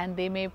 and they may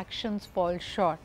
actions fall short।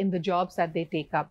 in the jobs that they take up.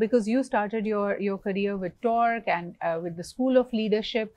because you started your career with Torque and with the School of Leadership,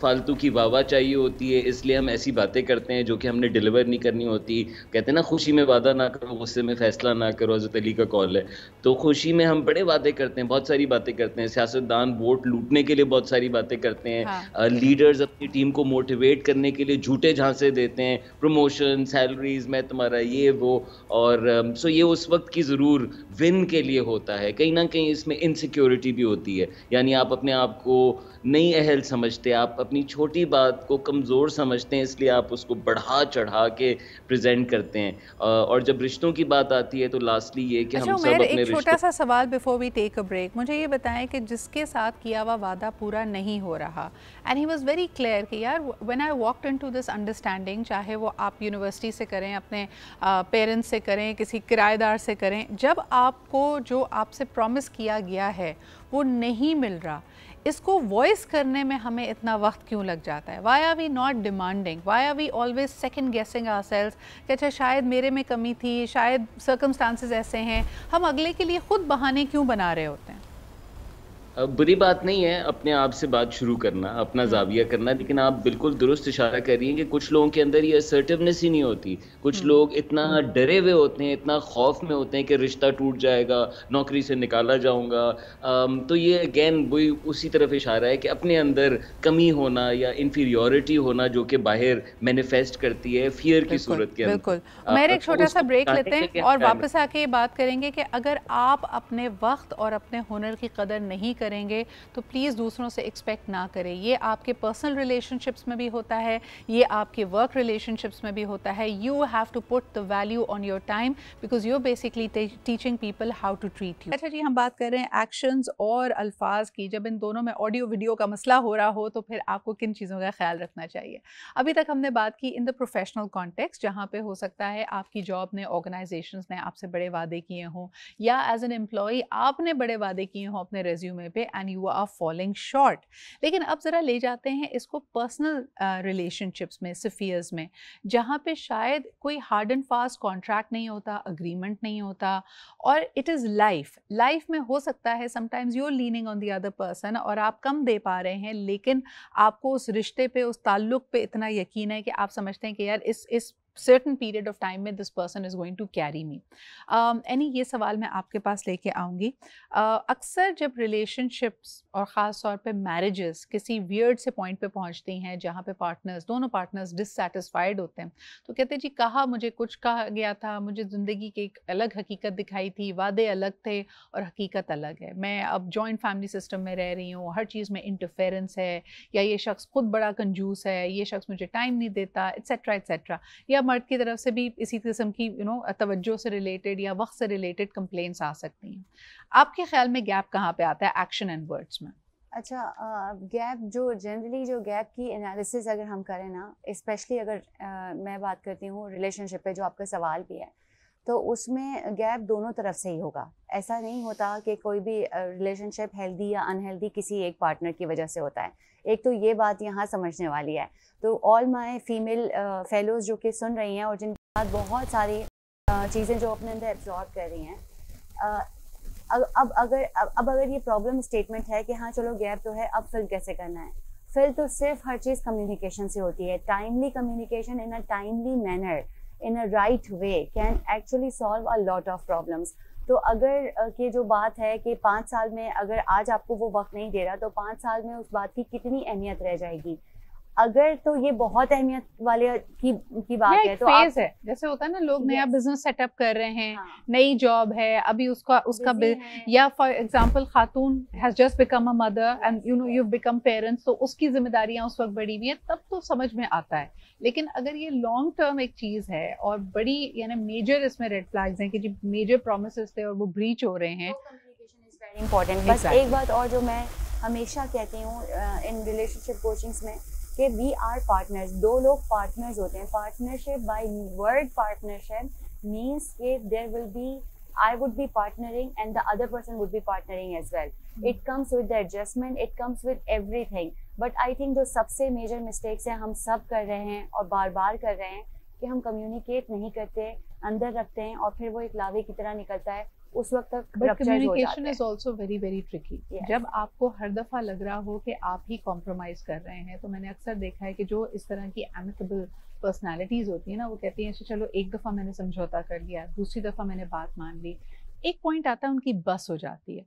فالتو کی واہ چاہیے ہوتی ہے، اس لیے ہم ایسی باتیں کرتے ہیں جو کہ ہم نے ڈیلیور نہیں کرنی ہوتی. کہتے ہیں نا خوشی میں وعدہ نہ کرو، غصے میں فیصلہ نہ کرو، حضرت علی کا قول ہے. تو خوشی میں ہم بڑے وعدے کرتے ہیں، بہت ساری باتیں کرتے ہیں. سیاستدان ووٹ لوٹنے کے لیے بہت ساری باتیں کرتے ہیں. ہاں لیڈرز اپنی ٹیم کو موٹیویٹ کرنے کے لیے جھوٹے جھانسے دیتے ہیں، پروموشن، سیلریز، میں تمہارا یہ وہ. اور سو یہ اس وقت کی ضرور ون کے لیے ہوتا ہے. کہیں نہ کہیں اس میں انسیکیورٹی بھی ہوتی ہے، یعنی آپ اپنے آپ کو نہیں اہل سمجھتے، آپ اپنی چھوٹی بات کو کمزور سمجھتے ہیں، اس لیے آپ اس کو بڑھا چڑھا کے پریزنٹ کرتے ہیں. اور جب رشتوں کی بات آتی ہے تو لاسٹلی یہ کہ اچھا ہم عمیر، سب ایک اپنے چھوٹا رشتوں. سا سوال before we take a break. مجھے یہ بتائیں کہ جس کے ساتھ کیا ہوا وعدہ پورا نہیں ہو رہا and he was very clear کہ یار when I walked into this understanding, چاہے وہ آپ یونیورسٹی سے کریں، اپنے پیرنٹس سے کریں، کسی کرایہ دار سے کریں، جب آپ کو جو آپ سے پرومس کیا گیا ہے وہ نہیں مل رہا، اس کو وائس کرنے میں ہمیں اتنا وقت کیوں لگ جاتا ہے؟ Why are we not demanding? Why are we always second guessing ourselves کہ اچھا شاید میرے میں کمی تھی، شاید سرکمسٹانسز ایسے ہیں. ہم اگلے کے لیے خود بہانے کیوں بنا رہے ہوتے ہیں؟ بری بات نہیں ہے اپنے آپ سے بات شروع کرنا، اپنا زاویہ کرنا، لیکن آپ بالکل درست اشارہ کر رہی ہیں کہ کچھ لوگوں کے اندر یہ اسرٹیونیس ہی نہیں ہوتی. کچھ لوگ اتنا ڈرے ہوئے ہوتے ہیں، اتنا خوف میں ہوتے ہیں کہ رشتہ ٹوٹ جائے گا، نوکری سے نکالا جاؤں گا. تو یہ اگین وہی اسی طرف اشارہ ہے کہ اپنے اندر کمی ہونا یا انفیریورٹی ہونا جو کہ باہر مینیفیسٹ کرتی ہے فیئر کی بالکل صورت کے بالکل. اندر. میں ایک چھوٹا اس سا کو بریک بچانے لیتے ہیں کے اور کیا واپس آ کے یہ بات کریں گے کہ اگر آپ اپنے وقت اور اپنے ہنر کی قدر نہیں کریں گے تو پلیز دوسروں سے ایکسپیکٹ نہ کریں. یہ آپ کے پرسنل ریلیشن شپس میں بھی ہوتا ہے، یہ آپ کے ورک ریلیشن شپس میں بھی ہوتا ہے. You have to put the value on your time because you are basically teaching people how to treat you. اچھا جی، ہم بات کر رہے ہیں ایکشنز اور الفاظ کی. جب ان دونوں میں آڈیو ویڈیو کا مسئلہ ہو رہا ہو تو پھر آپ کو کن چیزوں کا خیال رکھنا چاہیے؟ ابھی تک ہم نے بات کی ان دا پروفیشنل کانٹیکسٹ، جہاں پہ ہو سکتا ہے آپ کی جاب نے، آرگنائزیشنز نے آپ سے بڑے وعدے کیے ہوں، یا ایز این امپلائی آپ نے بڑے وعدے کیے ہوں اپنے ریزیومے پہ and you are falling short. لیکن اب ذرا لے جاتے ہیں اس کو پرسنل ریلیشن شپس میں، سفیئرز میں، جہاں پہ شاید کوئی ہارڈ اینڈ فاسٹ کانٹریکٹ نہیں ہوتا، اگریمنٹ نہیں ہوتا، اور اٹ از لائف میں ہو سکتا ہے sometimes you are leaning on the other person اور آپ کم دے پا رہے ہیں، لیکن آپ کو اس رشتے پہ، اس تعلق پہ اتنا یقین ہے کہ آپ سمجھتے ہیں کہ یار اس certain period of time میں this person is going to carry me. یہ سوال میں آپ کے پاس لے کے آؤں گی. اکثر جب ریلیشن شپس اور خاص طور پہ میرجز کسی ویئرڈ سے پوائنٹ پہ پہنچتی ہیں جہاں پہ دونوں پارٹنرز ڈسسیٹسفائیڈ ہوتے ہیں تو کہتے ہیں جی کہا مجھے کچھ کہا گیا تھا، مجھے زندگی کی ایک الگ حقیقت دکھائی تھی، وعدے الگ تھے اور حقیقت الگ ہے. میں اب جوائنٹ فیملی سسٹم میں رہ رہی ہوں، ہر چیز میں انٹرفیرنس ہے، یا یہ شخص خود بڑا کنجوس ہے، یہ شخص مجھے ٹائم نہیں دیتا، ایٹسیٹرا ایٹسیٹرا. یا مرد کی طرف سے بھی اسی قسم کی توجہ سے ریلیٹڈ یا وقت سے ریلیٹڈ کمپلینٹس آ سکتی ہیں. آپ کے خیال میں گیپ کہاں پہ آتا ہے ایکشن اینڈ ورڈس میں؟ اچھا، گیپ جو جنرلی جو گیپ کی انالیسس اگر ہم کریں نا، اسپیشلی اگر میں بات کرتی ہوں ریلیشن شپ پہ جو آپ کا سوال بھی ہے، تو اس میں گیپ دونوں طرف سے ہی ہوگا. ایسا نہیں ہوتا کہ کوئی بھی ریلیشن شپ ہیلدی یا انہیلدی کسی ایک پارٹنر کی وجہ سے ہوتا ہے. ایک تو یہ بات یہاں سمجھنے والی ہے. تو آل مائی فیمیل فیلوز جو کہ سن رہی ہیں اور جن کے بعد بہت ساری چیزیں جو اپنے اندر ایبزارب کر رہی ہیں، اب اگر یہ پرابلم اسٹیٹمنٹ ہے کہ ہاں چلو گیپ تو ہے، اب فل کیسے کرنا ہے؟ فل تو صرف ہر چیز کمیونیکیشن سے ہوتی ہے. Timely communication in a timely manner in a right way can actually solve a lot of problems. تو اگر کہ جو بات ہے کہ 5 سال میں اگر آج آپ کو وہ وقت نہیں دے رہا تو 5 سال میں اس بات کی کتنی اہمیت رہ جائے گی؟ اگر تو یہ بہت اہمیت والے کی بات ہے تو فیز ہے، جیسے ہوتا ہے نا لوگ نیا بزنس سیٹ اپ کر رہے ہیں، نئی جاب ہے، ابھی اس کا یا فار ایگزامپل خاتون has just become a mother and you become parents, تو اس کی ذمہ داریاں اس وقت بڑی ہوئی ہیں، تب تو سمجھ میں آتا ہے. لیکن اگر یہ لانگ ٹرم ایک چیز ہے اور بڑی یعنی میجر اس میں ریڈ فلیگز ہیں کہ جی میجر پرومسز تھے اور وہ بریچ ہو رہے ہیں. Communication is very important. بس ایک بات اور جو میں ہمیشہ کہتی ہوں ان ریلیشن شپ کوچنگس میں کہ وی آر پارٹنرز. دو لوگ پارٹنرز ہوتے ہیں. Partnership by word partnership means کہ there will be I would be partnering and the other person would be partnering as well. It comes with the adjustment, it comes with everything. But I think جو سب سے major mistakes ہیں ہم سب کر رہے ہیں اور بار بار کر رہے ہیں کہ ہم کمیونیکیٹ نہیں کرتے، اندر رکھتے ہیں اور پھر وہ ایک لاوے کی طرح نکلتا ہے. اس وقت تک But رپچرز ہو جاتے communication ہیں. is also very very tricky. Yes. جب آپ کو ہر دفعہ لگ رہا ہو کہ آپ ہی کمپرومائز کر رہے ہیں, تو میں نے اکثر دیکھا ہے کہ جو اس طرح کی amicable پرسنالٹیز ہوتی ہیں نا, وہ کہتی ہیں چلو ایک دفعہ میں نے سمجھوتا کر لیا, دوسری دفعہ میں نے بات مان لی, ایک پوائنٹ آتا ہے ان کی بس ہو جاتی ہے.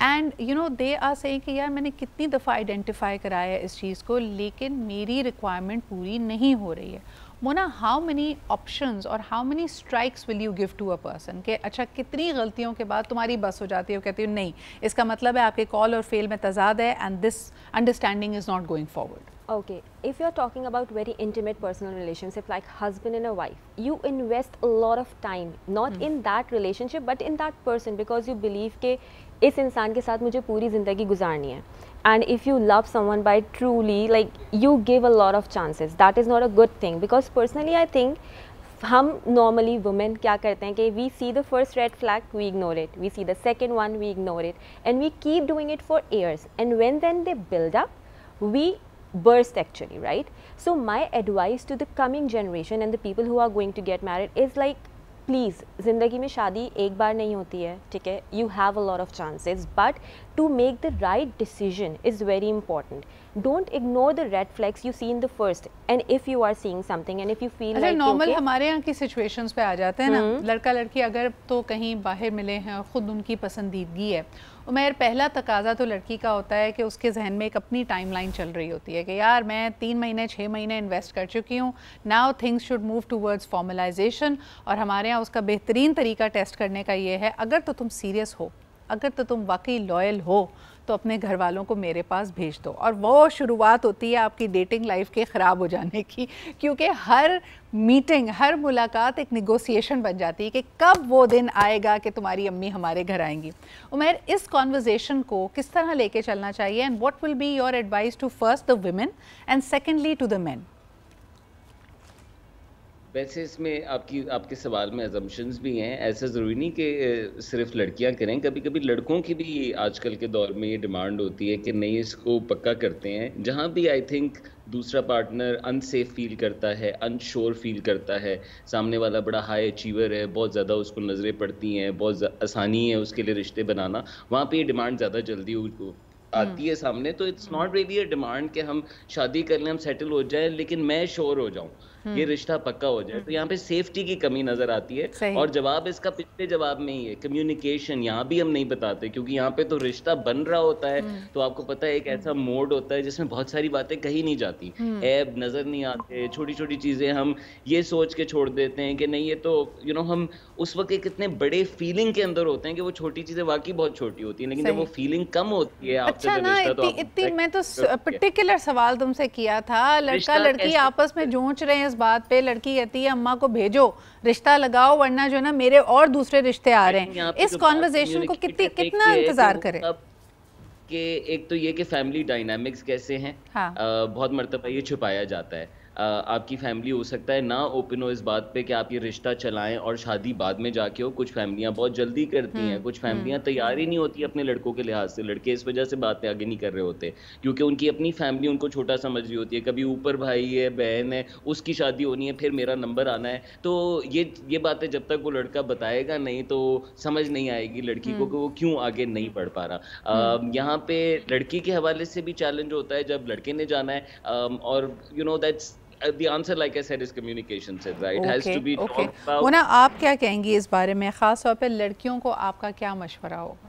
And you know they are saying کہ یار میں نے کتنی دفعہ آئیڈینٹیفائی کرایا اس چیز کو, لیکن میری ریکوائرمنٹ پوری نہیں ہو رہی ہے. مونا, ہاؤ مینی آپشنز اور how many strikes will you give to a person کہ اچھا کتنی غلطیوں کے بعد تمہاری بس ہو جاتی ہے, وہ کہتی ہوں نہیں, اس کا مطلب ہے آپ کے کال اور فیل میں تضاد ہے, and this understanding is not going forward. Okay, if you're talking about very intimate personal relationship like husband and a wife, you invest a lot of time not in that relationship but in that person, because you believe کہ اس انسان کے ساتھ مجھے پوری زندگی گزارنی ہے. And if you love someone by truly, like, you give a lot of chances. That is not a good thing, because personally I think ہم normally women کیا کرتے ہیں کہ we see the first red flag, we ignore it, we see the second one, we ignore it, and we keep doing it for years, and when then they build up, we burst actually, right? So my advice to the coming generation and the people who are going to get married is like, please, زندگی میں شادی ایک بار نہیں ہوتی ہے, ٹھیک ہے, you have a lot of chances, but to make the right decision is very important. Don't ignore the red flags you see in the first, and if you are seeing something and if you feel like normal ہمارے یہاں کی situations پہ آ جاتے ہیں نا, لڑکا لڑکی اگر تو کہیں باہر ملے ہیں اور خود ان کی پسندیدگی ہے, عمیر پہلا تقاضا تو لڑکی کا ہوتا ہے کہ اس کے ذہن میں ایک اپنی ٹائم لائن چل رہی ہوتی ہے کہ یار میں 3 مہینے 6 مہینے انویسٹ کر چکی ہوں, now things should move towards formalisation. اور ہمارے یہاں اس کا بہترین طریقہ ٹیسٹ کرنے کا یہ ہے, اگر تو تم سیریس ہو, اگر تو تم واقعی لائل ہو, تو اپنے گھر والوں کو میرے پاس بھیج دو. اور وہ شروعات ہوتی ہے آپ کی ڈیٹنگ لائف کے خراب ہو جانے کی, کیونکہ ہر میٹنگ, ہر ملاقات ایک نیگوسیشن بن جاتی ہے کہ کب وہ دن آئے گا کہ تمہاری امی ہمارے گھر آئیں گی. عمیر, اس کانورزیشن کو کس طرح لے کے چلنا چاہیے, and what will be your advice to first the women and secondly to the men? ویسے اس میں آپ کے سوال میں ازمپشنز بھی ہیں. ایسا ضروری نہیں کہ صرف لڑکیاں کریں, کبھی کبھی لڑکوں کی بھی آج کل کے دور میں یہ ڈیمانڈ ہوتی ہے کہ نہیں اس کو پکا کرتے ہیں. جہاں بھی آئی تھنک دوسرا پارٹنر انسیف فیل کرتا ہے, انشور فیل کرتا ہے, سامنے والا بڑا ہائی اچیور ہے, بہت زیادہ اس کو نظریں پڑتی ہیں, بہت آسانی ہے اس کے لیے رشتے بنانا, وہاں پہ یہ ڈیمانڈ زیادہ جلدی آتی ہے سامنے. تو it's not really a demand کہ ہم شادی کر لیں, ہم سیٹل ہو جائیں, لیکن میں شور ہو جاؤں, یہ رشتہ پکا ہو جائے. تو یہاں پہ سیفٹی کی کمی نظر آتی ہے. اور جواب اس کا پچھلے جواب میں ہی ہے, کمیونیکیشن. یہاں بھی ہم نہیں بتاتے, کیونکہ یہاں پہ تو رشتہ بن رہا ہوتا ہے, تو آپ کو پتہ ہے ایک ایسا موڈ ہوتا ہے جس میں بہت ساری باتیں کہی نہیں جاتی, عیب نظر نہیں آتے, چھوٹی چھوٹی چیزیں ہم یہ سوچ کے چھوڑ دیتے ہیں کہ نہیں یہ تو ہم اس وقت ایک اتنے بڑے فیلنگ کے اندر ہوتے ہیں کہ وہ چھوٹی چیزیں واقعی بہت چھوٹی ہوتی ہیں, لیکن جب وہ فیلنگ کم ہوتی ہے آپ سے رشتہ, تو میں تو پرٹیکولر سوال تم سے کیا تھا, لڑکا لڑکی آپس میں جونچ رہے ہیں اس بات پہ, لڑکی کہتی ہے اماں کو بھیجو, رشتہ لگاؤ, ورنہ جو ہے نا میرے اور دوسرے رشتے آ رہے ہیں. اس کانورزیشن کو کتنا انتظار کریں؟ کہ ایک تو یہ کہ فیملی ڈائنامکس کیسے ہیں, بہت مرتبہ یہ چھپایا جاتا ہے. آپ کی فیملی ہو سکتا ہے نہ اوپن ہو اس بات پہ کہ آپ یہ رشتہ چلائیں اور شادی بعد میں جا کے ہو. کچھ فیملیاں بہت جلدی کرتی ہیں, کچھ فیملیاں تیار ہی نہیں ہوتی اپنے لڑکوں کے لحاظ سے. لڑکے اس وجہ سے باتیں آگے نہیں کر رہے ہوتے کیونکہ ان کی اپنی فیملی ان کو چھوٹا سمجھ رہی ہوتی ہے. کبھی اوپر بھائی ہے, بہن ہے, اس کی شادی ہونی ہے, پھر میرا نمبر آنا ہے. تو یہ باتیں جب تک وہ لڑکا بتائے گا نہیں تو سمجھ نہیں آئے گی لڑکی کو کہ وہ کیوں آگے نہیں بڑھ پا رہا. یہاں پہ لڑکی کے حوالے سے بھی چیلنج ہوتا ہے جب لڑکے نے جانا ہے, اور that's the answer, like I said, is communication, right? Has to be talked about. وہ نا آپ کیا کہیں گی اس بارے میں, خاص طور پہ لڑکیوں کو آپ کا کیا مشورہ ہوگا؟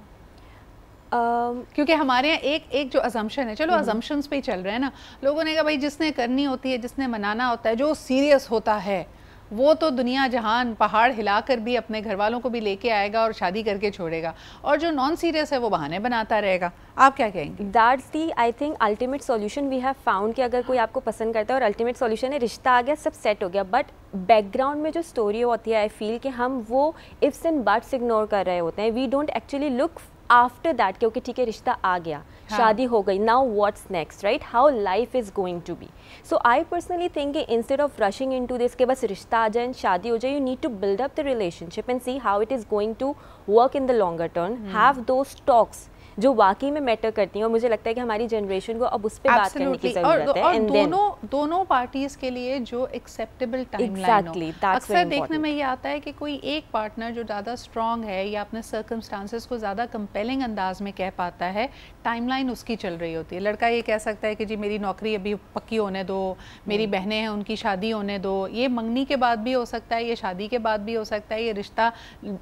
کیونکہ ہمارے یہاں ایک جو ازمپشن ہے, چلو ازمپشنز پہ ہی چل رہے ہیں نا, لوگوں نے کہا بھائی جس نے کرنی ہوتی ہے, جس نے منانا ہوتا ہے, جو سیریس ہوتا ہے وہ تو دنیا جہان پہاڑ ہلا کر بھی اپنے گھر والوں کو بھی لے کے آئے گا اور شادی کر کے چھوڑے گا, اور جو نان سیریس ہے وہ بہانے بناتا رہے گا. آپ کیا کہیں گے؟ That's the I think ultimate solution we have found, کہ اگر کوئی آپ کو پسند کرتا ہے اور الٹیمیٹ سولوشن ہے رشتہ آ گیا, سب سیٹ ہو گیا, بٹ بیک گراؤنڈ میں جو اسٹوری ہوتی ہے آئی فیل کہ ہم وہ ifs and buts اگنور کر رہے ہوتے ہیں. We don't actually look after that کہ اوکے ٹھیک ہے رشتہ آ گیا, شادی ہو گئی, now what's next, right, how life is going to be. So I personally think کہ instead of rushing into this کہ بس رشتہ آ جائے شادی ہو جائے, you need to build up the relationship and see how it is going to work in the longer term. Have those ٹاکس جو واقعی میں میٹر کرتی ہیں, اور مجھے لگتا ہے کہ ہماری جنریشن کو اب اس پہ بات کرنے کی ضرورت ہے. اور دونوں پارٹیز کے لیے جو ایکسیپٹیبل ٹائم لائن ہو. اکثر دیکھنے میں یہ آتا ہے کہ کوئی ایک پارٹنر جو زیادہ اسٹرانگ ہے یا اپنے سرکمسٹانسز کو زیادہ کمپیلنگ انداز میں کہہ پاتا ہے, ٹائم لائن اس کی چل رہی ہوتی ہے. لڑکا یہ کہہ سکتا ہے کہ جی میری نوکری ابھی پکی ہونے دو, میری بہنیں ہیں ان کی شادی ہونے دو. یہ منگنی کے بعد بھی ہو سکتا ہے, یہ شادی کے بعد بھی ہو سکتا ہے, یہ رشتہ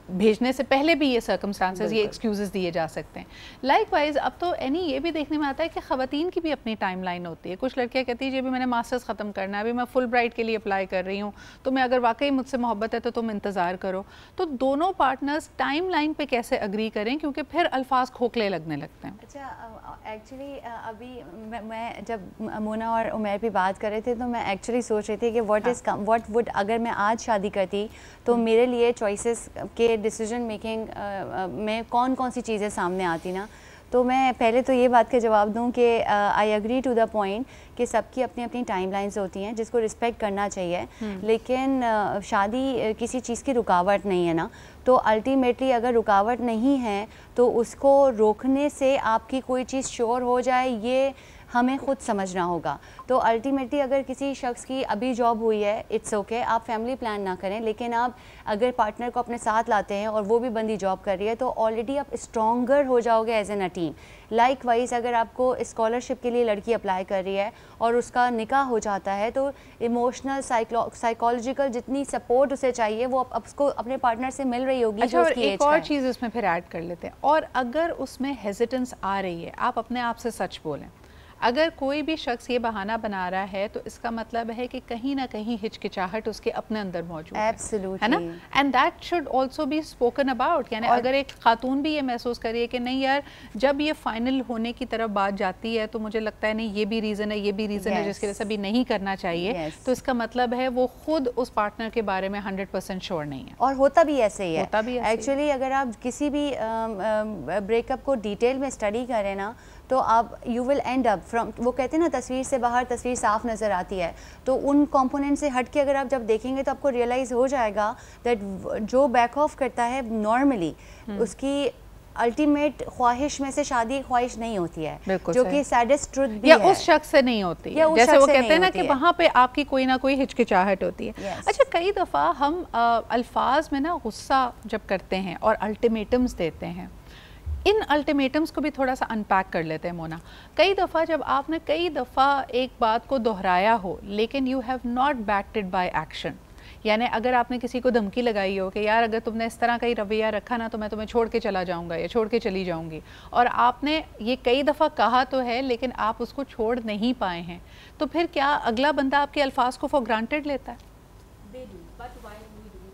بھیجنے سے پہلے بھی یہ سرکمسٹانسز, یہ ایکسکیوزز دیے جا سکتے ہیں. لائک وائز اب تو یہ بھی دیکھنے میں آتا ہے کہ خواتین کی بھی اپنی ٹائم لائن ہوتی ہے. کچھ لڑکیاں کہتی ہیں جی ابھی میں نے ماسٹرز ختم کرنا ہے, ابھی میں فل برائٹ کے لیے اپلائی کر رہی ہوں, تو میں اگر واقعی مجھ سے محبت ہے تو تم انتظار کرو. تو دونوں پارٹنرز ٹائم لائن پہ کیسے اگری کریں, کیونکہ پھر الفاظ کھوکھلے لگنے لگتے ہیں. اچھا ایکچولی ابھی میں جب مونا اور عمیر بھی بات کر رہے تھے تو میں ایکچولی سوچ رہی تھی کہ واٹ وڈ اگر میں آج شادی کرتی تو میرے لیے چوائسیز کے ڈیسیجن میکنگ میں کون کون سی چیزیں سامنے آتی نا. تو میں پہلے تو یہ بات کا جواب دوں کہ I agree to the point کہ سب کی اپنی اپنی ٹائم لائنز ہوتی ہیں جس کو رسپیکٹ کرنا چاہیے, لیکن شادی کسی چیز کی رکاوٹ نہیں ہے نا. تو الٹیمیٹلی اگر رکاوٹ نہیں ہے تو اس کو روکنے سے آپ کی کوئی چیز شور ہو جائے یہ ہمیں خود سمجھنا ہوگا. تو الٹیمیٹلی اگر کسی شخص کی ابھی جاب ہوئی ہے اٹس اوکے, آپ فیملی پلان نہ کریں, لیکن آپ اگر پارٹنر کو اپنے ساتھ لاتے ہیں اور وہ بھی بندی جاب کر رہی ہے تو آلریڈی آپ اسٹرانگر ہو جاؤ گے as an a team. Like wise اگر آپ کو اسکالرشپ کے لیے لڑکی اپلائی کر رہی ہے اور اس کا نکاح ہو جاتا ہے تو ایموشنل سائیکالوجیکل جتنی سپورٹ اسے چاہیے وہ اس کو اپنے پارٹنر سے مل رہی ہوگی. اچھا, اور ایک اور چیز اس میں پھر ایڈ کر لیتے ہیں, اور اگر اس میں ہیزیٹنس آ رہی ہے, آپ اپنے آپ سے سچ بولیں. اگر کوئی بھی شخص یہ بہانہ بنا رہا ہے تو اس کا مطلب ہے کہ کہیں نہ کہیں ہچکچاہٹ اس کے اپنے اندر موجود ہے نا, and that should also be spoken about. یعنی اگر ایک خاتون بھی یہ محسوس کریے کہ نہیں یار جب یہ فائنل ہونے کی طرف بات جاتی ہے تو مجھے لگتا ہے نہیں یہ بھی ریزن ہے, یہ بھی ریزن ہے جس کی وجہ سے ابھی نہیں کرنا چاہیے, تو اس کا مطلب ہے وہ خود اس پارٹنر کے بارے میں 100% شور نہیں ہے. اور ہوتا بھی ایسے ہی ہے ایکچولی. اگر آپ کسی بھی بریک اپ کو ڈیٹیل میں اسٹڈی کریں نا تو آپ you will end up from, وہ کہتے ہیں نا تصویر سے باہر تصویر صاف نظر آتی ہے, تو ان کمپوننٹ سے ہٹ کے اگر آپ جب دیکھیں گے تو آپ کو ریئلائز ہو جائے گا دیٹ جو بیک آف کرتا ہے نارملی اس کی الٹیمیٹ خواہش میں سے شادی خواہش نہیں ہوتی ہے, جو کہ سیڈسٹ ٹروتھ بھی ہے, یا اس شخص سے نہیں ہوتی ہے, جیسے وہ کہتے ہیں نا کہ وہاں پہ آپ کی کوئی نہ کوئی ہچکچاہٹ ہوتی ہے. اچھا, کئی دفعہ ہم الفاظ میں نا غصہ جب کرتے ہیں اور الٹیمیٹمز دیتے ہیں, ان الٹیمیٹمز کو بھی تھوڑا سا انپیک کر لیتے ہیں مونا. کئی دفعہ جب آپ نے کئی دفعہ ایک بات کو دہرایا ہو لیکن you have not backed it by action, یعنی اگر آپ نے کسی کو دھمکی لگائی ہو کہ یار اگر تم نے اس طرح کا ہی رویہ رکھا نا تو میں تمہیں چھوڑ کے چلا جاؤں گا یا چھوڑ کے چلی جاؤں گی, اور آپ نے یہ کئی دفعہ کہا تو ہے لیکن آپ اس کو چھوڑ نہیں پائے ہیں, تو پھر کیا اگلا بندہ آپ کے الفاظ کو فار گرانٹیڈ لیتا ہے؟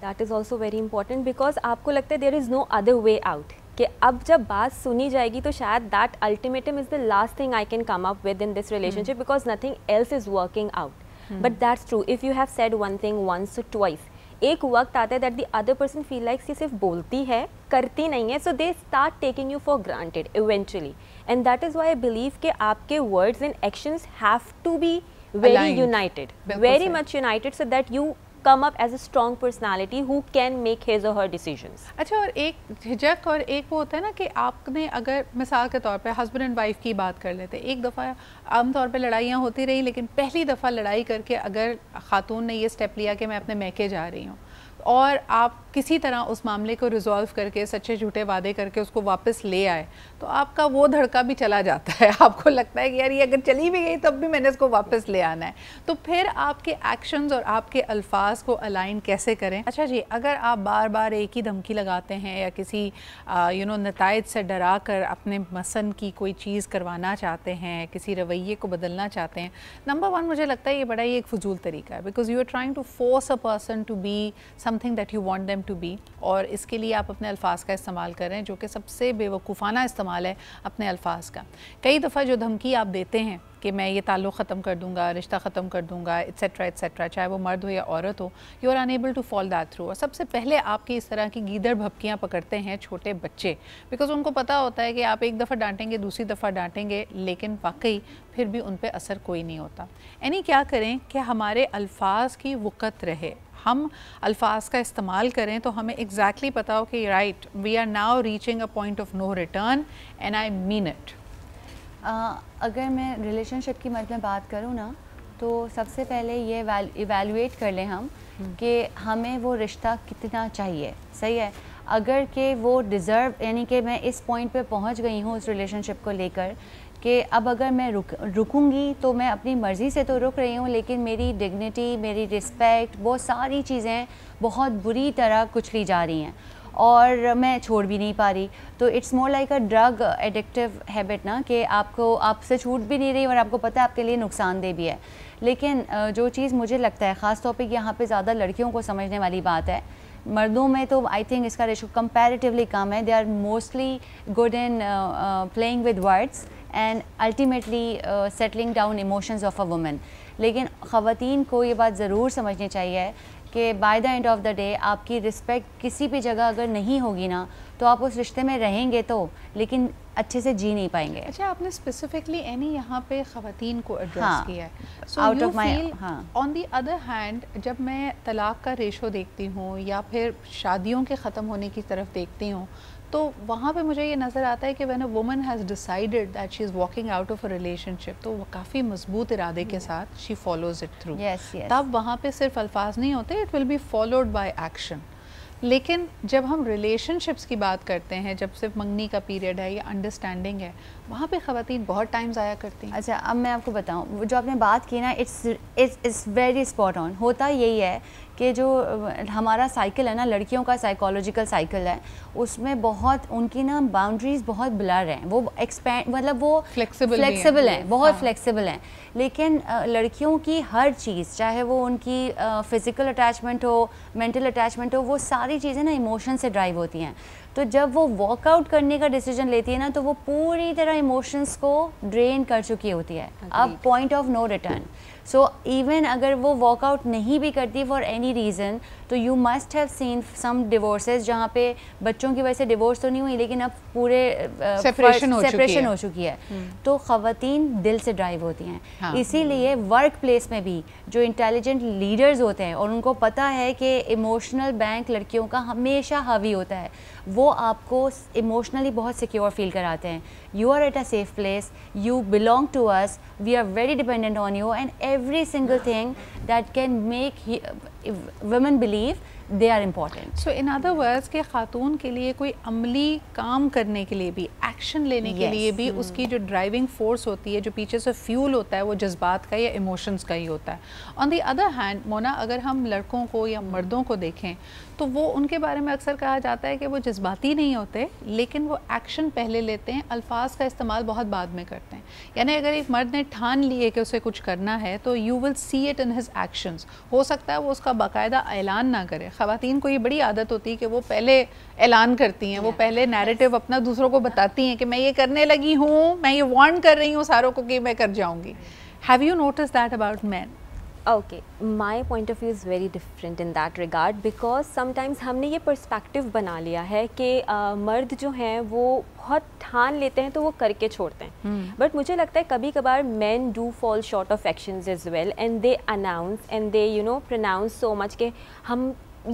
That is also very important because آپ کو لگتا ہے there is no other way out, کہ اب جب بات سنی جائے گی تو شاید that ultimatum is the last thing I can come up with in this relationship because nothing else is working out. But that's true. If you have said one thing once or twice, ایک وقت آتا ہے that the other person feel like صرف بولتی ہے کرتی نہیں ہے, so they start taking you for granted eventually. And that is why I believe کہ آپ کے words and actions have to be very united, very much united, so that you come up as a strong personality who can make his or her decisions. اچھا, اور ایک جھجک اور ایک وہ ہوتا ہے نا کہ آپ نے اگر مثال کے طور پہ ہسبینڈ اینڈ وائف کی بات کر لیتے, ایک دفعہ عام طور پہ لڑائیاں ہوتی رہی لیکن پہلی دفعہ لڑائی کر کے اگر خاتون نے یہ سٹیپ لیا کہ میں اپنے میکے جا رہی ہوں اور آپ کسی طرح اس معاملے کو ریزولو کر کے سچے جھوٹے وعدے کر کے اس کو واپس لے آئے, تو آپ کا وہ دھڑکا بھی چلا جاتا ہے. آپ کو لگتا ہے کہ یار یہ اگر چلی بھی گئی تب بھی میں نے اس کو واپس لے آنا ہے. تو پھر آپ کے ایکشنز اور آپ کے الفاظ کو الائن کیسے کریں؟ اچھا جی, اگر آپ بار بار ایک ہی دھمکی لگاتے ہیں یا کسی نتائج سے ڈرا کر اپنے مسن کی کوئی چیز کروانا چاہتے ہیں, کسی رویے کو بدلنا چاہتے ہیں, نمبر ون مجھے لگتا ہے یہ بڑا ہی ایک فضول طریقہ ہے, because you are trying to force a person to be something that you want them to be, اور اس کے لیے آپ اپنے الفاظ کا استعمال کر رہے ہیں جو کہ سب سے بے وقوفانہ استعمال ہے اپنے الفاظ کا. کئی دفعہ جو دھمکی آپ دیتے ہیں کہ میں یہ تعلق ختم کر دوں گا, رشتہ ختم کر دوں گا, ایٹسیٹرا ایٹسیٹرا, چاہے وہ مرد ہو یا عورت ہو, you are unable to fall that through. اور سب سے پہلے آپ کی اس طرح کی گیدڑ بھپکیاں پکڑتے ہیں چھوٹے بچے, بیکاز ان کو پتہ ہوتا ہے کہ آپ ایک دفعہ ڈانٹیں گے, دوسری دفعہ ڈانٹیں گے, لیکن واقعی پھر بھی ان پہ اثر کوئی نہیں ہوتا. یعنی کیا کریں کہ ہمارے الفاظ کی وقت رہے, ہم الفاظ کا استعمال کریں تو ہمیں ایگزیکٹلی پتا ہو کہ right we are now reaching a point of no return and I mean it. اگر میں ریلیشن شپ کی مرد میں بات کروں نا تو سب سے پہلے یہ ایویلویٹ کر لیں ہم کہ ہمیں وہ رشتہ کتنا چاہیے. صحیح ہے, اگر کہ وہ ڈیزرو, یعنی کہ میں اس پوائنٹ پہ پہنچ گئی ہوں اس ریلیشن شپ کو لے کر کہ اب اگر میں رکوں گی تو میں اپنی مرضی سے تو رک رہی ہوں, لیکن میری ڈگنیٹی, میری رسپیکٹ, بہت ساری چیزیں بہت بری طرح کچلی جا رہی ہیں اور میں چھوڑ بھی نہیں پا رہی. تو it's more like a drug addictive habit نا, کہ آپ سے چھوٹ بھی نہیں رہی اور آپ کو پتہ ہے آپ کے لیے نقصان دہ بھی ہے. لیکن جو چیز مجھے لگتا ہے خاص طور پہ یہاں پہ زیادہ لڑکیوں کو سمجھنے والی بات ہے, مردوں میں تو آئی تھنک اس کا ریشو کمپیریٹیولی کم ہے. They are mostly good in playing with words and ultimately settling down emotions of a woman. لیکن خواتین کو یہ بات ضرور سمجھنی چاہیے کہ by the end of the day آپ کی رسپیکٹ کسی بھی جگہ اگر نہیں ہوگی نا تو آپ اس رشتے میں رہیں گے تو, لیکن اچھے سے جی نہیں پائیں گے. اچھا, آپ نے اسپیسیفکلی اینی یہاں پہ خواتین کو ایڈریس ہاں, کیا ہے. سو آؤٹ یو آف مائی, فیل ہاں, آن دی ادر ہینڈ جب میں طلاق کا ریشو دیکھتی ہوں یا پھر شادیوں کے ختم ہونے کی طرف دیکھتی ہوں تو وہاں پہ مجھے یہ نظر آتا ہے کہ when a woman has decided that she is walking out of a relationship تو وہ کافی مضبوط ارادے کے ساتھ she follows it through. تب وہاں پہ صرف الفاظ نہیں ہوتے, it will be followed by action. لیکن جب ہم ریلیشن شپس کی بات کرتے ہیں, جب صرف منگنی کا پیریڈ ہے یا انڈرسٹینڈنگ ہے, وہاں پہ خواتین بہت ٹائم ضائع کرتی ہیں. اچھا, اب میں آپ کو بتاؤں, جو آپ نے بات کی نا اٹس ویری اسپاٹ آن. ہوتا یہی ہے کہ جو ہمارا سائیکل ہے نا, لڑکیوں کا سائیکولوجیکل سائیکل ہے, اس میں بہت ان کی نا باؤنڈریز بہت بلر ہیں, وہ ایکسپینڈ مطلب وہ فلیکسیبل ہیں, بہت فلیکسیبل ہیں. لیکن لڑکیوں کی ہر چیز, چاہے وہ ان کی فزیکل اٹیچمنٹ ہو, مینٹل اٹیچمنٹ ہو, وہ ساری چیزیں نا ایموشن سے ڈرائیو ہوتی ہیں. تو جب وہ واک آؤٹ کرنے کا ڈیسیجن لیتی ہے نا تو وہ پوری طرح ایموشنس کو ڈرین کر چکی ہوتی ہے, اب point of no return. So even اگر وہ واک آؤٹ نہیں بھی کرتی فار اینی ریزن تو you must have seen some divorces جہاں پہ بچوں کی وجہ سے ڈیورس تو نہیں ہوئی لیکن اب پورے سیپریشن ہو چکی ہے. تو خواتین دل سے ڈرائیو ہوتی ہیں. اسی لیے ورک پلیس میں بھی جو انٹیلیجنٹ لیڈرز ہوتے ہیں اور ان کو پتہ ہے کہ ایموشنل بینک لڑکیوں کا ہمیشہ حاوی ہوتا ہے, وہ آپ کو ایموشنلی بہت سیکیور فیل کراتے ہیں. You are at a safe place, you belong to us, we are very dependent on you, and every single thing that can make women believe they are important. So in other words کہ خاتون کے لیے کوئی عملی کام کرنے کے لیے بھی, ایکشن لینے کے لیے بھی اس کی جو ڈرائیونگ فورس ہوتی ہے, جو پیچھے سے فیول ہوتا ہے, وہ جذبات کا یا ایموشنز کا ہی ہوتا ہے. آن دی ادر ہینڈ مونا, اگر ہم لڑکوں کو یا مردوں کو دیکھیں تو وہ ان کے بارے میں اکثر کہا جاتا ہے کہ وہ جذباتی نہیں ہوتے لیکن وہ ایکشن پہلے لیتے ہیں, الفاظ کا استعمال بہت بعد میں کرتے ہیں. یعنی اگر ایک مرد نے ٹھان لیے کہ اسے کچھ کرنا ہے تو you will see it in his actions. ہو سکتا ہے وہ اس کا باقاعدہ اعلان نہ کرے. خواتین کو یہ بڑی عادت ہوتی ہے کہ وہ پہلے اعلان کرتی ہیں, وہ پہلے نیریٹو اپنا دوسروں کو بتاتی ہیں کہ میں یہ کرنے لگی ہوں, میں یہ وارن کر رہی ہوں ساروں کو کہ میں کر جاؤں گی. Have you notice that about men? Okay, my point of view is very different in that regard because sometimes ہم نے یہ پرسپیکٹیو بنا لیا ہے کہ مرد جو ہیں وہ بہت ٹھان لیتے ہیں تو وہ کر کے چھوڑتے ہیں. بٹ مجھے لگتا ہے کبھی کبھار men do fall short of actions as well and they announce and they pronounce so much کہ ہم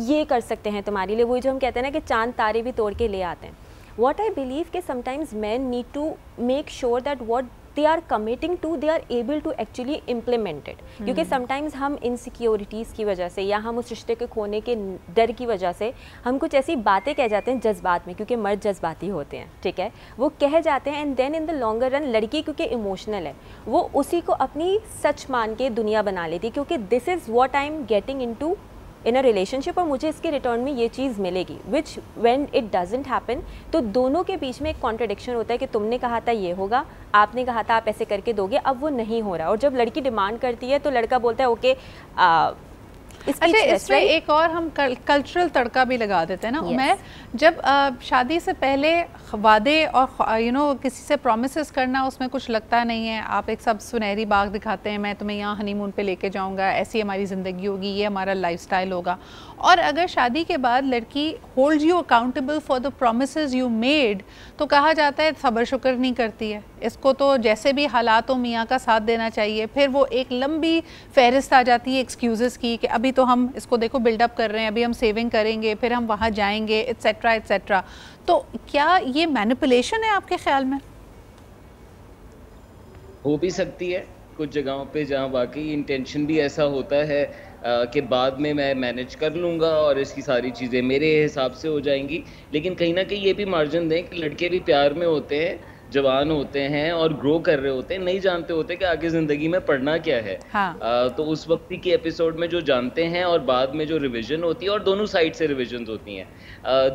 یہ کر سکتے ہیں تمہارے لیے, وہی جو ہم کہتے ہیں نا کہ چاند تارے بھی توڑ کے لے آتے ہیں. What I believe کہ sometimes men need to make sure that what they are committing to, they are able to actually implement it. کیونکہ sometimes ہم insecurities کی وجہ سے یا ہم اس رشتے کے کھونے کے ڈر کی وجہ سے ہم کچھ ایسی باتیں کہہ جاتے ہیں جذبات میں, کیونکہ مرد جذباتی ہوتے ہیں, ٹھیک ہے, وہ کہہ جاتے ہیں and then in the longer run لڑکی کیونکہ ایموشنل ہے وہ اسی کو اپنی سچ مان کے دنیا بنا لیتی ہے, کیونکہ this is what I am getting into in a relationship اور مجھے اس کے ریٹرن میں یہ چیز ملے گی, which when it doesn't happen تو دونوں کے بیچ میں ایک کانٹرڈکشن ہوتا ہے کہ تم نے کہا تھا یہ ہوگا, آپ نے کہا تھا آپ ایسے کر کے دو گے, اب وہ نہیں ہو رہا. اور جب لڑکی ڈیمانڈ کرتی ہے تو لڑکا بولتا ہے اوکے. اچھا, اس میں ایک اور ہم کلچرل تڑکا بھی لگا دیتے ہیں نا عمیر, جب شادی سے پہلے وعدے اور کسی سے پرومسز کرنا اس میں کچھ لگتا نہیں ہے. آپ ایک سب سنہری باغ دکھاتے ہیں, میں تمہیں یہاں ہنی مون پہ لے کے جاؤں گا, ایسی ہماری زندگی ہوگی, یہ ہمارا لائف سٹائل ہوگا. اور اگر شادی کے بعد لڑکی hold you accountable for the promises you made تو کہا جاتا ہے صبر شکر نہیں کرتی ہے, اس کو تو جیسے بھی حالات و میاں کا ساتھ دینا چاہیے. پھر وہ ایک لمبی فہرست آ جاتی ہے ایکسکیوزز کی کہ ابھی تو ہم اس کو دیکھو بلڈ اپ کر رہے ہیں, ابھی ہم سیونگ کریں گے, پھر ہم وہاں جائیں گے, ایٹسیٹرا ایٹسیٹرا. تو کیا یہ مینیپولیشن ہے آپ کے خیال میں؟ ہو بھی سکتی ہے کچھ جگہوں پہ جہاں واقعی انٹینشن بھی ایسا ہوتا ہے کہ بعد میں مینیج کر لوں گا اور اس کی ساری چیزیں میرے حساب سے ہو جائیں گی. لیکن کہیں نہ کہیں یہ بھی مارجن دیں کہ لڑکے بھی پیار میں ہوتے ہیں, جوان ہوتے ہیں اور گرو کر رہے ہوتے ہیں, نہیں جانتے ہوتے کہ آگے زندگی میں پڑھنا کیا ہے. تو اس وقت کے ایپیسوڈ میں جو جانتے ہیں اور بعد میں جو ریویژن ہوتی ہے, اور دونوں سائڈ سے ریویژنز ہوتی ہیں.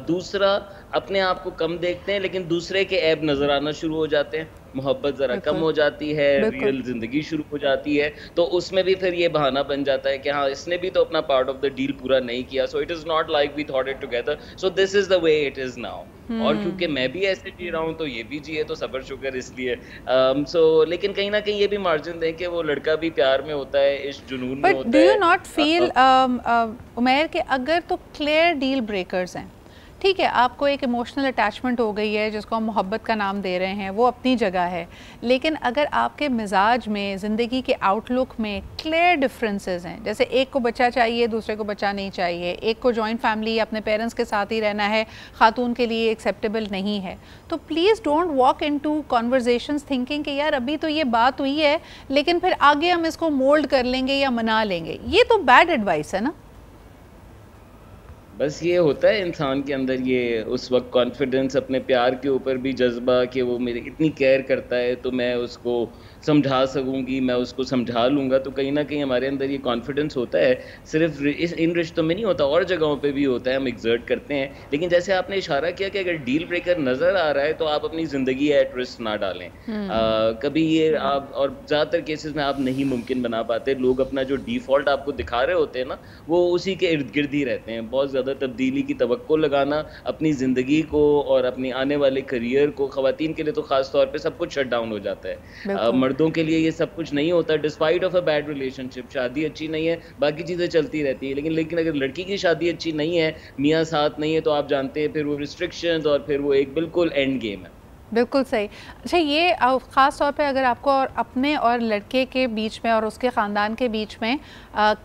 دوسرا, اپنے آپ کو کم دیکھتے ہیں لیکن دوسرے کے عیب نظر آنا شروع ہو جاتے ہیں, محبت ذرا کم ہو جاتی ہے, ریئل زندگی شروع ہو جاتی ہے, تو اس میں بھی پھر یہ بہانہ بن جاتا ہے کہ ہاں اس نے بھی تو اپنا پارٹ آف دا ڈیل پورا نہیں کیا, so it is not like we thought it together, so this is the way it is now. اور کیونکہ میں بھی ایسے جی رہا ہوں تو یہ بھی جیے, تو صبر شکر اس لیے. سو لیکن کہیں نہ کہیں یہ بھی مارجن دیں کہ وہ لڑکا بھی پیار میں ہوتا ہے, اس جنون میں ہوتا ہے. But do you not feel Umair کہ اگر تو کلیئر ڈیل بریکرز ہیں, ٹھیک ہے آپ کو ایک ایموشنل اٹیچمنٹ ہو گئی ہے جس کو ہم محبت کا نام دے رہے ہیں, وہ اپنی جگہ ہے, لیکن اگر آپ کے مزاج میں, زندگی کے آؤٹ لک میں کلیئر ڈفرینسز ہیں, جیسے ایک کو بچہ چاہیے دوسرے کو بچہ نہیں چاہیے, ایک کو جوائنٹ فیملی اپنے پیرنٹس کے ساتھ ہی رہنا ہے, خاتون کے لیے ایکسیپٹیبل نہیں ہے, تو please don't walk into conversations thinking کہ یار ابھی تو یہ بات ہوئی ہے لیکن پھر آگے ہم اس کو مولڈ کر لیں گے یا منا لیں گے. یہ تو بیڈ ایڈوائس ہے نا. بس یہ ہوتا ہے انسان کے اندر یہ اس وقت کانفیڈنس, اپنے پیار کے اوپر بھی جذبہ کہ وہ میرے اتنی کیئر کرتا ہے تو میں اس کو سمجھا سکوں گی, میں اس کو سمجھا لوں گا. تو کہیں نہ کہیں ہمارے اندر یہ کانفیڈنس ہوتا ہے, صرف ان رشتوں میں نہیں ہوتا, اور جگہوں پہ بھی ہوتا ہے, ہم ایگزرٹ کرتے ہیں. لیکن جیسے آپ نے اشارہ کیا کہ اگر ڈیل بریکر نظر آ رہا ہے تو آپ اپنی زندگی ایٹ رسک نہ ڈالیں. کبھی یہ آپ, اور زیادہ تر کیسز میں آپ نہیں ممکن بنا پاتے, لوگ اپنا جو ڈیفالٹ آپ کو دکھا رہے ہوتے ہیں نا وہ اسی کے ارد گرد ہی رہتے ہیں. بہت زیادہ تبدیلی کی توقع لگانا اپنی زندگی کو اور اپنی آنے والے کریئر کو, خواتین کے لیے تو خاص طور پہ سب کچھ شٹ ڈاؤن ہو جاتا ہے. مردوں کے لیے یہ سب کچھ نہیں ہوتا, despite of a bad relationship, شادی اچھی نہیں ہے باقی چیزیں چلتی رہتی ہیں, لیکن اگر لڑکی کی شادی اچھی نہیں ہے, میاں ساتھ نہیں ہے, تو آپ جانتے ہیں پھر وہ ریسٹرکشنز اور پھر وہ ایک بالکل اینڈ گیم ہے. بالکل صحیح. اچھا یہ خاص طور پہ اگر آپ کو اور اپنے اور لڑکے کے بیچ میں اور اس کے خاندان کے بیچ میں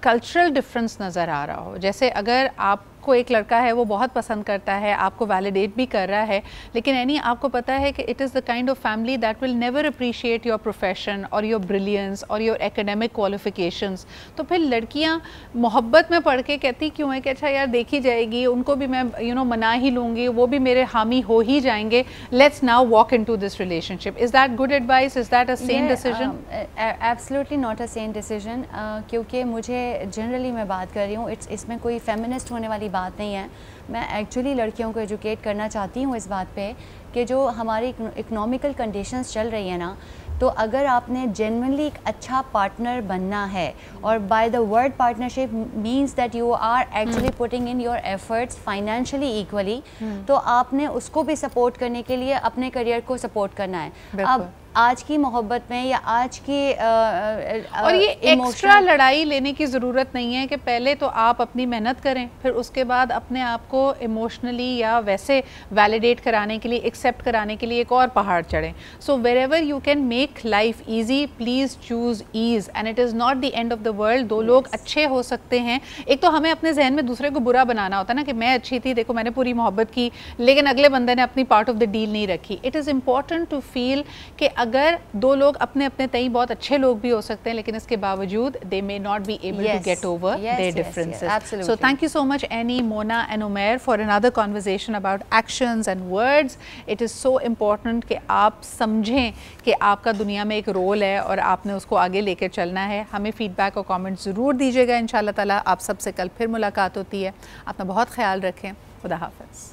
کلچرل ڈفرینس نظر آ رہا ہو, جیسے اگر آپ کو ایک لڑکا ہے وہ بہت پسند کرتا ہے, آپ کو ویلیڈیٹ بھی کر رہا ہے, لیکن یعنی آپ کو پتہ ہے کہ it is the kind of family that will never appreciate your profession اور یور بریلینس اور یور ایکیڈیمک کوالیفیکیشنس, تو پھر لڑکیاں محبت میں پڑھ کے کہتی کیوں ہیں کہ اچھا یار دیکھی جائے گی, ان کو بھی میں منا ہی لوں گی, وہ بھی میرے حامی ہو ہی جائیں گے, let's now walk into this relationship. Is that good advice? Is that a sane decision? Absolutely not a sane decision, کیونکہ مجھے جنرلی میں بات کر رہی ہوں, اس میں کوئی فیمنسٹ ہونے والی بات نہیں ہے. میں ایکچولی لڑکیوں کو ایجوکیٹ کرنا چاہتی ہوں اس بات پہ کہ جو ہماری اکنامیکل کنڈیشنز چل رہی ہیں نا, تو اگر آپ نے جینوئنلی ایک اچھا پارٹنر بننا ہے, اور by the word partnership means that you are actually putting in your efforts financially equally, تو آپ نے اس کو بھی سپورٹ کرنے کے لیے اپنے کریئر کو سپورٹ کرنا ہے. اب آج کی محبت میں یا آج کی اور یہ ایکسٹرا لڑائی لینے کی ضرورت نہیں ہے کہ پہلے تو آپ اپنی محنت کریں, پھر اس کے بعد اپنے آپ کو ایموشنلی یا ویسے ویلیڈیٹ کرانے کے لیے, ایکسیپٹ کرانے کے لیے ایک اور پہاڑ چڑھیں. So wherever you can make life easy, please choose ease, and it is not the end of the world. دو لوگ اچھے ہو سکتے ہیں. ایک تو ہمیں اپنے ذہن میں دوسرے کو برا بنانا ہوتا ہے نا کہ میں اچھی تھی, دیکھو میں نے پوری محبت کی, لیکن اگلے بندے نے اپنی پارٹ آف دا ڈیل نہیں رکھی. اٹ از امپورٹنٹ ٹو فیل کہ اگر دو لوگ اپنے اپنے تئیں بہت اچھے لوگ بھی ہو سکتے ہیں, لیکن اس کے باوجود they may not be able to get over their differences. So thank you so much Annie, Mona and Umair for another conversation about actions and words. It is so important کہ آپ سمجھیں کہ آپ کا دنیا میں ایک رول ہے اور آپ نے اس کو آگے لے کے چلنا ہے. ہمیں فیڈ بیک اور کامنٹ ضرور دیجیے گا. انشاءاللہ تعالیٰ آپ سب سے کل پھر ملاقات ہوتی ہے. اپنا بہت خیال رکھیں. خدا حافظ.